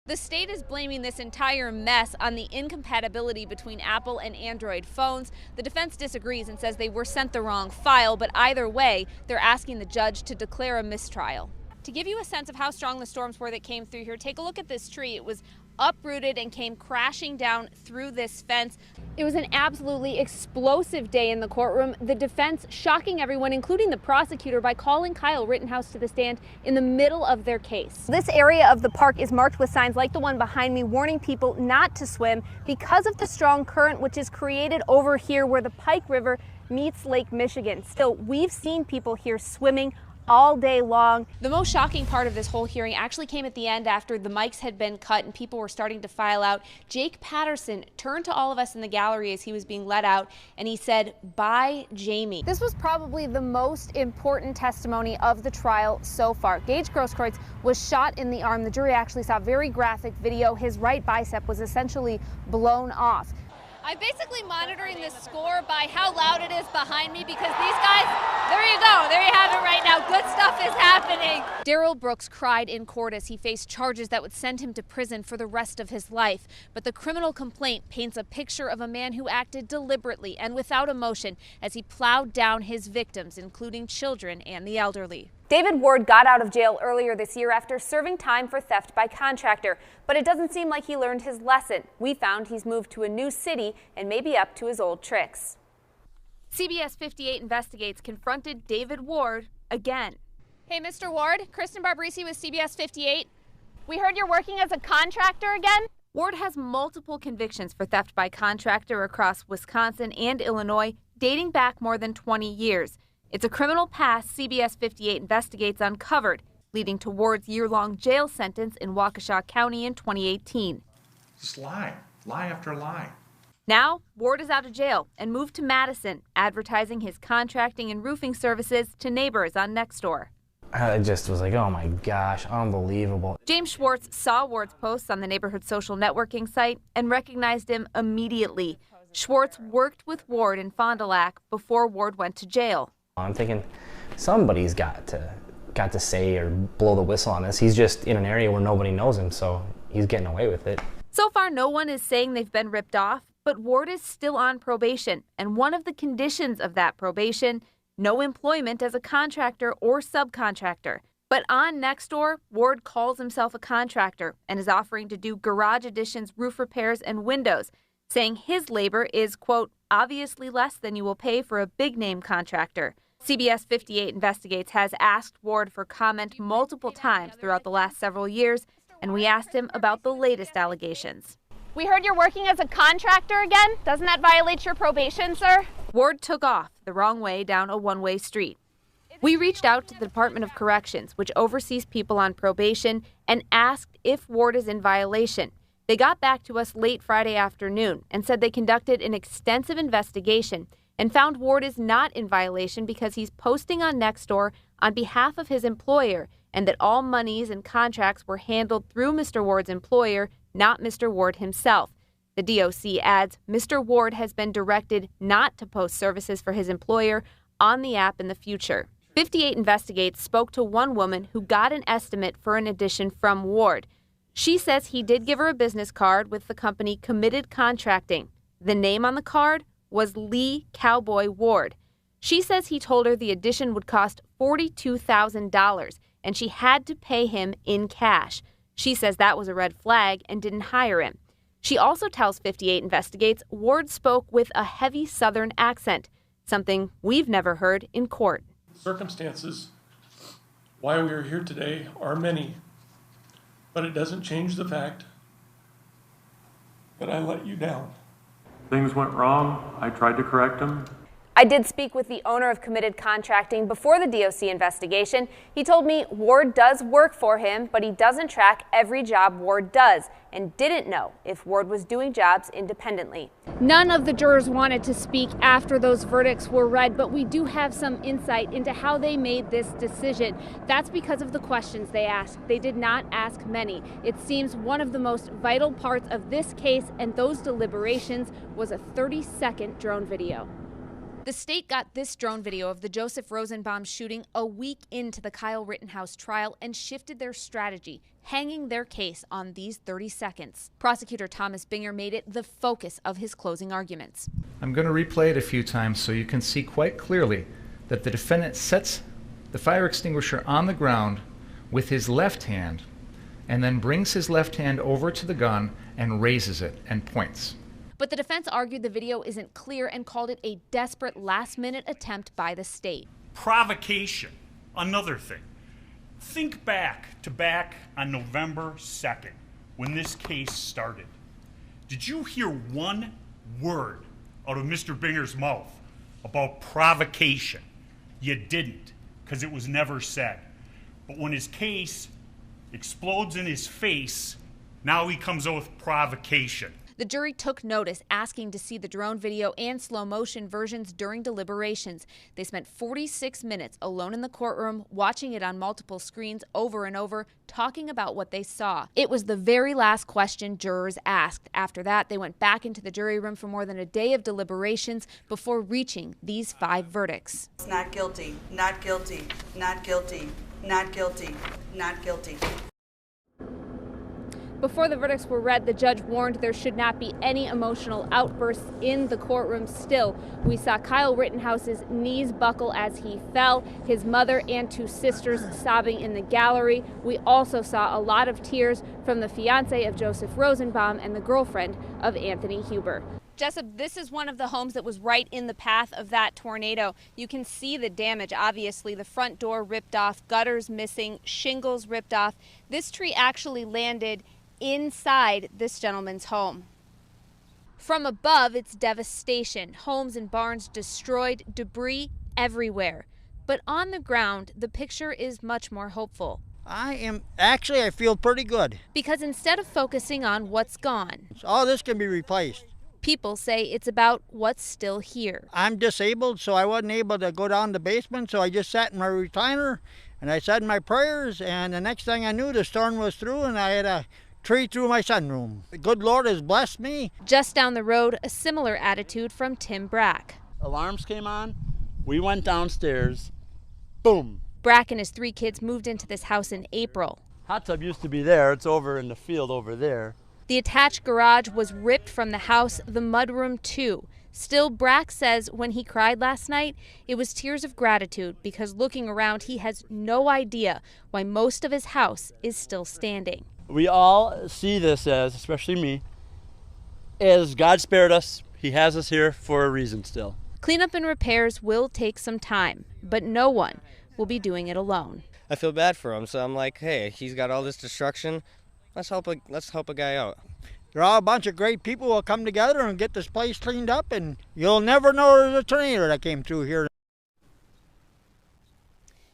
The state is blaming this entire mess on the incompatibility between Apple and Android phones. The defense disagrees and says they were sent the wrong file, but either way, they're asking the judge to declare a mistrial. To give you a sense of how strong the storms were that came through here, take a look at this tree. It was uprooted and came crashing down through this fence. It was an absolutely explosive day in the courtroom. The defense shocking everyone, including the prosecutor, by calling Kyle Rittenhouse to the stand in the middle of their case. This area of the park is marked with signs like the one behind me warning people not to swim because of the strong current which is created over here where the Pike River meets Lake Michigan. Still, we've seen people here swimming all day long. The most shocking part of this whole hearing actually came at the end after the mics had been cut and people were starting to file out. Jake Patterson turned to all of us in the gallery as he was being let out and he said, "Bye, Jamie." This was probably the most important testimony of the trial so far. Gage Grosskreutz was shot in the arm. The jury actually saw very graphic video. His right bicep was essentially blown off. I'm basically monitoring the score by how loud it is behind me because these guys, there you go, there you have it right now. Good stuff is happening. Darrell Brooks cried in court as he faced charges that would send him to prison for the rest of his life. But the criminal complaint paints a picture of a man who acted deliberately and without emotion as he plowed down his victims, including children and the elderly. David Ward got out of jail earlier this year after serving time for theft by contractor, but it doesn't seem like he learned his lesson. We found he's moved to a new city and maybe up to his old tricks. CBS 58 Investigates confronted David Ward again. Hey, Mr. Ward, Kristen Barbaresi with CBS 58. We heard you're working as a contractor again? Ward has multiple convictions for theft by contractor across Wisconsin and Illinois, dating back more than 20 years. It's a criminal past CBS 58 Investigates uncovered, leading to Ward's year-long jail sentence in Waukesha County in 2018. Just lie after lie. Now, Ward is out of jail and moved to Madison, advertising his contracting and roofing services to neighbors on Nextdoor. I just was like, oh my gosh, unbelievable. James Schwartz saw Ward's posts on the neighborhood social networking site and recognized him immediately. Schwartz worked with Ward in Fond du Lac before Ward went to jail. I'm thinking somebody's got to say or blow the whistle on this. He's just in an area where nobody knows him, so he's getting away with it. So far, no one is saying they've been ripped off, but Ward is still on probation, and one of the conditions of that probation, no employment as a contractor or subcontractor. But on Nextdoor, Ward calls himself a contractor and is offering to do garage additions, roof repairs, and windows, saying his labor is, quote, obviously less than you will pay for a big-name contractor. CBS 58 Investigates has asked Ward for comment multiple times throughout the last several years, and we asked him about the latest allegations. We heard you're working as a contractor again. Doesn't that violate your probation, sir? Ward took off the wrong way down a one-way street. We reached out to the Department of Corrections, which oversees people on probation, and asked if Ward is in violation. They got back to us late Friday afternoon and said they conducted an extensive investigation and found Ward is not in violation because he's posting on Nextdoor on behalf of his employer and that all monies and contracts were handled through Mr. Ward's employer, not Mr. Ward himself. The DOC adds Mr. Ward has been directed not to post services for his employer on the app in the future. 58 Investigates spoke to one woman who got an estimate for an addition from Ward. She says he did give her a business card with the company Committed Contracting. The name on the card was Lee Cowboy Ward. She says he told her the addition would cost $42,000 and she had to pay him in cash. She says that was a red flag and didn't hire him. She also tells 58 Investigates Ward spoke with a heavy Southern accent, something we've never heard in court. Circumstances why we are here today are many, but it doesn't change the fact that I let you down. Things went wrong. I tried to correct them. I did speak with the owner of Committed Contracting before the DOC investigation. He told me Ward does work for him, but he doesn't track every job Ward does and didn't know if Ward was doing jobs independently. None of the jurors wanted to speak after those verdicts were read, but we do have some insight into how they made this decision. That's because of the questions they asked. They did not ask many. It seems one of the most vital parts of this case and those deliberations was a 30-second drone video. The state got this drone video of the Joseph Rosenbaum shooting a week into the Kyle Rittenhouse trial and shifted their strategy, hanging their case on these 30 seconds. Prosecutor Thomas Binger made it the focus of his closing arguments. I'm going to replay it a few times so you can see quite clearly that the defendant sets the fire extinguisher on the ground with his left hand and then brings his left hand over to the gun and raises it and points. But the defense argued the video isn't clear and called it a desperate last-minute attempt by the state. Provocation, another thing. Think back on November 2nd when this case started. Did you hear one word out of Mr. Binger's mouth about provocation? You didn't, because it was never said. But when his case explodes in his face, now he comes out with provocation. The jury took notice, asking to see the drone video and slow motion versions during deliberations. They spent 46 minutes alone in the courtroom, watching it on multiple screens over and over, talking about what they saw. It was the very last question jurors asked. After that, they went back into the jury room for more than a day of deliberations before reaching these 5 verdicts. Not guilty, not guilty, not guilty, not guilty, not guilty. Before the verdicts were read, the judge warned there should not be any emotional outbursts in the courtroom. Still, we saw Kyle Rittenhouse's knees buckle as he fell, his mother and 2 sisters sobbing in the gallery. We also saw a lot of tears from the fiance of Joseph Rosenbaum and the girlfriend of Anthony Huber. Jessup, this is one of the homes that was right in the path of that tornado. You can see the damage, obviously. The front door ripped off, gutters missing, shingles ripped off. This tree actually landed inside this gentleman's home. From above, it's devastation. Homes and barns destroyed, debris everywhere. But on the ground, the picture is much more hopeful. I feel pretty good. Because instead of focusing on what's gone, All this can be replaced. people say it's about what's still here. I'm disabled, so I wasn't able to go down the basement, so I just sat in my recliner and I said my prayers, and the next thing I knew, the storm was through and I had a tree through my sunroom. The good Lord has blessed me. Just down the road, a similar attitude from Tim Brack. Alarms came on. We went downstairs. Boom. Brack and his 3 kids moved into this house in April. Hot tub used to be there. It's over in the field over there. The attached garage was ripped from the house, the mudroom too. Still, Brack says when he cried last night, it was tears of gratitude because looking around, he has no idea why most of his house is still standing. We all see this as, especially me, as God spared us. He has us here for a reason still. Cleanup and repairs will take some time, but no one will be doing it alone. I feel bad for him, so I'm like, hey, he's got all this destruction. Let's help a guy out. They're all a bunch of great people who will come together and get this place cleaned up, and you'll never know there's a tornado that came through here.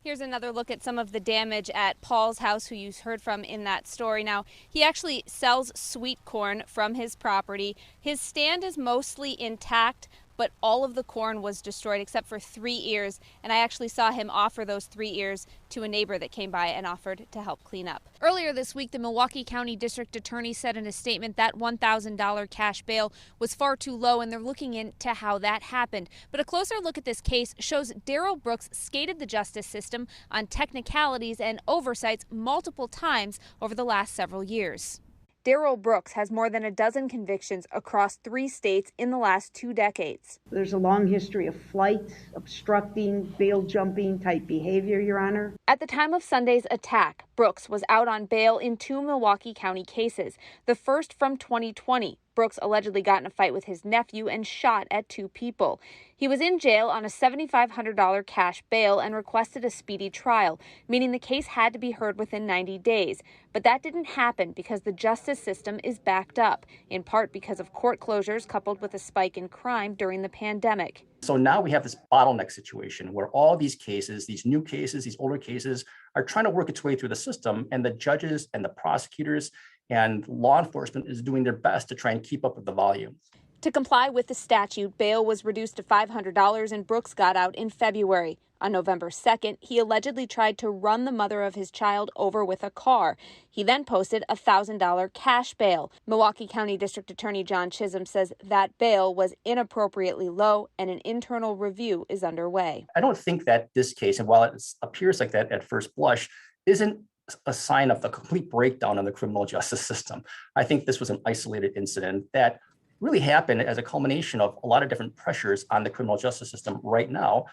Here's another look at some of the damage at Paul's house, who you heard from in that story. Now, he actually sells sweet corn from his property. His stand is mostly intact, but all of the corn was destroyed except for 3 ears, and I actually saw him offer those 3 ears to a neighbor that came by and offered to help clean up. Earlier this week, the Milwaukee County District Attorney said in a statement that $1,000 cash bail was far too low, and they're looking into how that happened. But a closer look at this case shows Darrell Brooks skated the justice system on technicalities and oversights multiple times over the last several years. Darrell Brooks has more than a dozen convictions across 3 states in the last 2 decades. There's a long history of flight, obstructing, bail jumping type behavior, Your Honor. At the time of Sunday's attack, Brooks was out on bail in 2 Milwaukee County cases. The first from 2020. Brooks allegedly got in a fight with his nephew and shot at 2 people. He was in jail on a $7,500 cash bail and requested a speedy trial, meaning the case had to be heard within 90 days. But that didn't happen because the justice system is backed up, in part because of court closures coupled with a spike in crime during the pandemic. So now we have this bottleneck situation where all these cases, these new cases, these older cases are trying to work its way through the system, and the judges and the prosecutors and law enforcement is doing their best to try and keep up with the volume. To comply with the statute, bail was reduced to $500 and Brooks got out in February. On November 2nd, he allegedly tried to run the mother of his child over with a car. He then posted a $1,000 cash bail. Milwaukee County District Attorney John Chisholm says that bail was inappropriately low and an internal review is underway. I don't think that this case, and while it appears like that at first blush, isn't a sign of the complete breakdown in the criminal justice system. I think this was an isolated incident that really happened as a culmination of a lot of different pressures on the criminal justice system right now,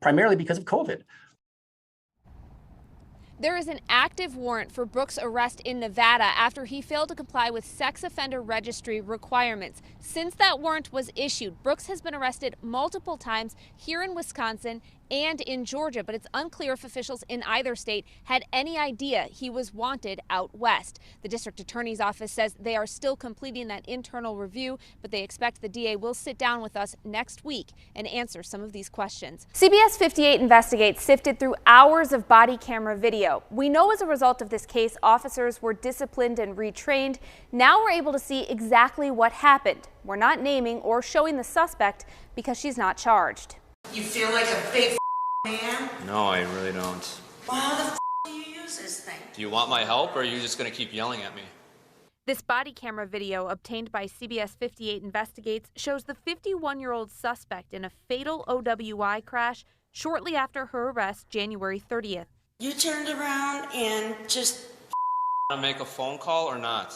primarily because of COVID. There is an active warrant for Brooks' arrest in Nevada after he failed to comply with sex offender registry requirements. Since that warrant was issued, Brooks has been arrested multiple times here in Wisconsin and in Georgia, but it's unclear if officials in either state had any idea he was wanted out west. The district attorney's office says they are still completing that internal review, but they expect the DA will sit down with us next week and answer some of these questions. CBS 58 Investigates sifted through hours of body camera video. We know as a result of this case, officers were disciplined and retrained. Now we're able to see exactly what happened. We're not naming or showing the suspect because she's not charged. You feel like a big man? No, I really don't. Well, how the do you use this thing? Do you want my help, or are you just going to keep yelling at me? This body camera video obtained by CBS 58 Investigates shows the 51-year-old suspect in a fatal OWI crash shortly after her arrest January 30th. You turned around and just... Want to make a phone call or not?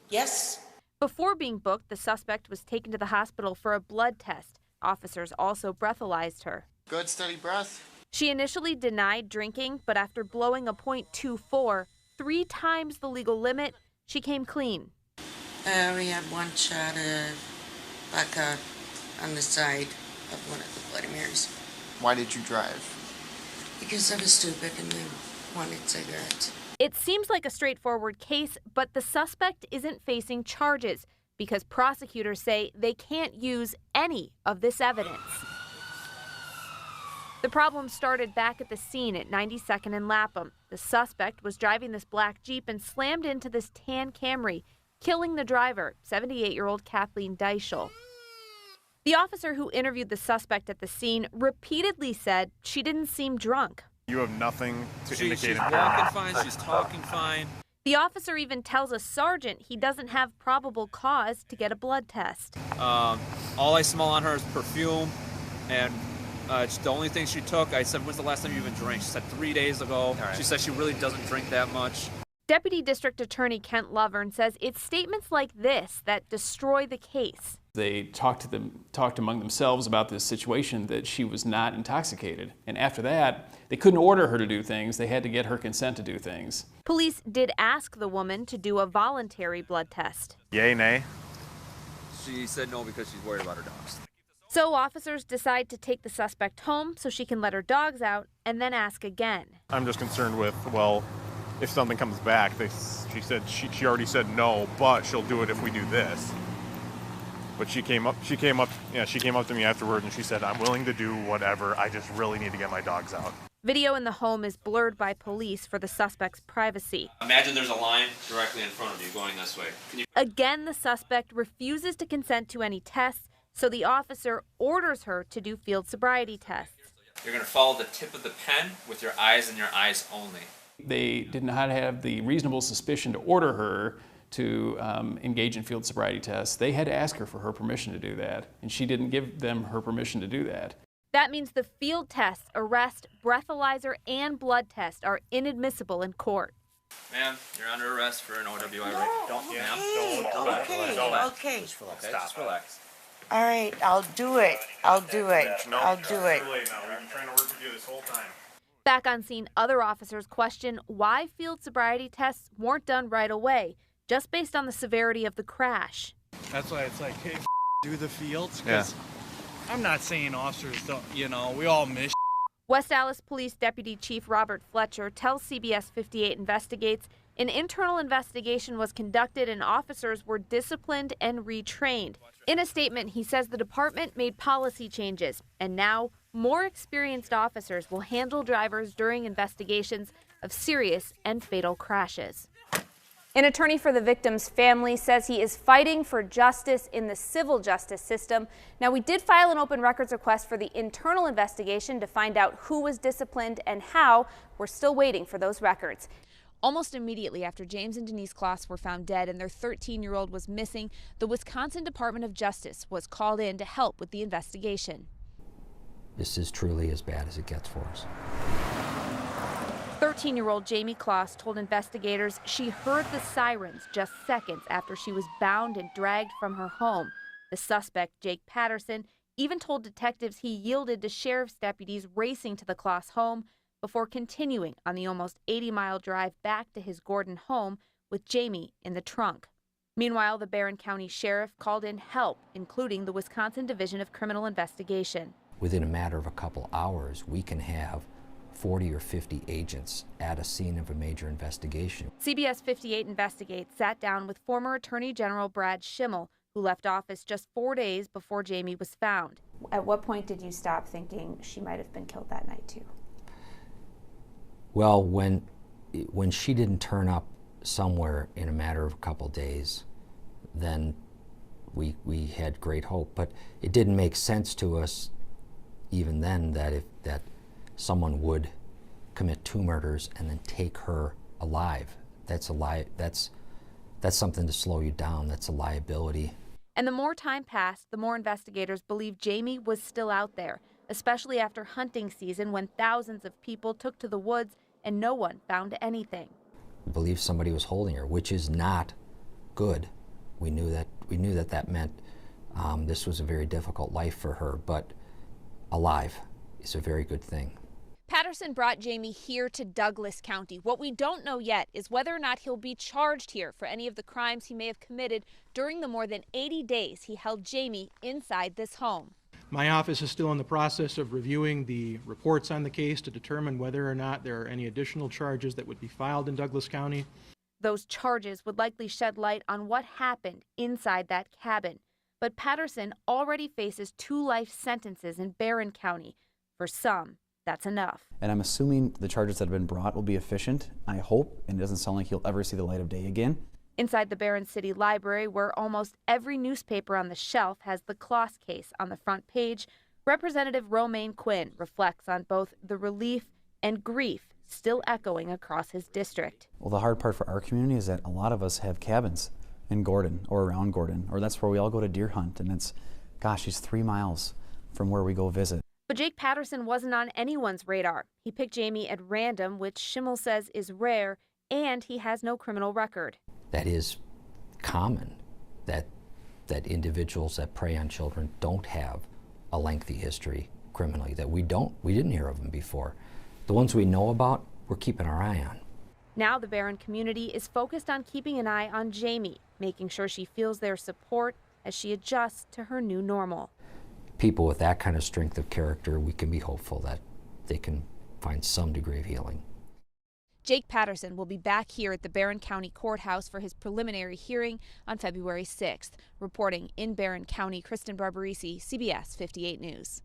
Yes. Before being booked, the suspect was taken to the hospital for a blood test. Officers also breathalyzed her. Good, steady breath. She initially denied drinking, but after blowing a .24, 3 times the legal limit, she came clean. We had one shot of vodka on the side of one of the Bloody Marys. Why did you drive? Because I was stupid and they wanted cigarettes. It seems like a straightforward case, but the suspect isn't facing charges because prosecutors say they can't use any of this evidence. The problem started back at the scene at 92nd and Lapham. The suspect was driving this black Jeep and slammed into this tan Camry, killing the driver, 78-year-old Kathleen Deichel. The officer who interviewed the suspect at the scene repeatedly said she didn't seem drunk. You have nothing to indicate. She's walking fine, she's talking fine. The officer even tells a sergeant he doesn't have probable cause to get a blood test. All I smell on her is perfume, and the only thing she took, I said, when's the last time you even drank? She said 3 days ago. Right. She said she really doesn't drink that much. Deputy District Attorney Kent Lovern says it's statements like this that destroy the case. They talked among themselves about this situation, that she was not intoxicated. And after that, they couldn't order her to do things. They had to get her consent to do things. Police did ask the woman to do a voluntary blood test. Yay, nay? She said no because she's worried about her dogs. So officers decide to take the suspect home so she can let her dogs out and then ask again. I'm just concerned with, well, if something comes back, she said she already said no, but she'll do it if we do this. But she came up to me afterward and she said, I'm willing to do whatever. I just really need to get my dogs out. Video in the home is blurred by police for the suspect's privacy. Imagine there's a line directly in front of you going this way. Again, the suspect refuses to consent to any tests, so the officer orders her to do field sobriety tests. You're going to follow the tip of the pen with your eyes and your eyes only. They did not have the reasonable suspicion to order her to engage in field sobriety tests. They had to ask her for her permission to do that, and she didn't give them her permission to do that. That means the field tests, arrest, breathalyzer, and blood test are inadmissible in court. Ma'am, you're under arrest for an OWI rape. Okay. Just relax. Just relax. All right, I'll do it. I'll do it. I'll do it. Too late now. We've been trying to work with you this whole time. Back on scene, other officers question why field sobriety tests weren't done right away, just based on the severity of the crash. That's why it's like, hey, do the fields, because I'm not saying officers don't, we all miss. West Allis Police Deputy Chief Robert Fletcher tells CBS 58 Investigates an internal investigation was conducted and officers were disciplined and retrained. In a statement, he says the department made policy changes, and now more experienced officers will handle drivers during investigations of serious and fatal crashes. An attorney for the victim's family says he is fighting for justice in the civil justice system. Now, we did file an open records request for the internal investigation to find out who was disciplined and how. We're still waiting for those records. Almost immediately after James and Denise Kloss were found dead and their 13-year-old was missing, the Wisconsin Department of Justice was called in to help with the investigation. This is truly as bad as it gets for us. 13-year-old Jamie Kloss told investigators she heard the sirens just seconds after she was bound and dragged from her home. The suspect, Jake Patterson, even told detectives he yielded to sheriff's deputies racing to the Kloss home before continuing on the almost 80-mile drive back to his Gordon home with Jamie in the trunk. Meanwhile, the Barron County Sheriff called in help, including the Wisconsin Division of Criminal Investigation. Within a matter of a couple hours, we can have 40 or 50 agents at a scene of a major investigation. CBS 58 Investigates sat down with former Attorney General Brad Schimmel, who left office just 4 days before Jamie was found. At what point did you stop thinking she might have been killed that night, too? Well, when she didn't turn up somewhere in a matter of a couple days, then we had great hope. But it didn't make sense to us even then that someone would commit 2 murders and then take her alive. That's something to slow you down. That's a liability. And the more time passed, the more investigators believed Jamie was still out there, especially after hunting season when thousands of people took to the woods and no one found anything. We believe somebody was holding her, which is not good. We knew that meant this was a very difficult life for her, but alive is a very good thing. Patterson brought Jamie here to Douglas County. What we don't know yet is whether or not he'll be charged here for any of the crimes he may have committed during the more than 80 days he held Jamie inside this home. My office is still in the process of reviewing the reports on the case to determine whether or not there are any additional charges that would be filed in Douglas County. Those charges would likely shed light on what happened inside that cabin. But Patterson already faces 2 life sentences in Barron County. For some, that's enough. And I'm assuming the charges that have been brought will be efficient, I hope, and it doesn't sound like he'll ever see the light of day again. Inside the Barron City Library, where almost every newspaper on the shelf has the Kloss case on the front page, Representative Romaine Quinn reflects on both the relief and grief still echoing across his district. Well, the hard part for our community is that a lot of us have cabins in Gordon or around Gordon, or that's where we all go to deer hunt, and it's, gosh, he's 3 miles from where we go visit. But Jake Patterson wasn't on anyone's radar. He picked Jamie at random, which Schimmel says is rare, and he has no criminal record. That is common, that individuals that prey on children don't have a lengthy history criminally, that we didn't hear of them before. The ones we know about, we're keeping our eye on. Now the Barron community is focused on keeping an eye on Jamie, making sure she feels their support as she adjusts to her new normal. People with that kind of strength of character, we can be hopeful that they can find some degree of healing. Jake Patterson will be back here at the Barron County Courthouse for his preliminary hearing on February 6th. Reporting in Barron County, Kristen Barbaresi, CBS 58 News.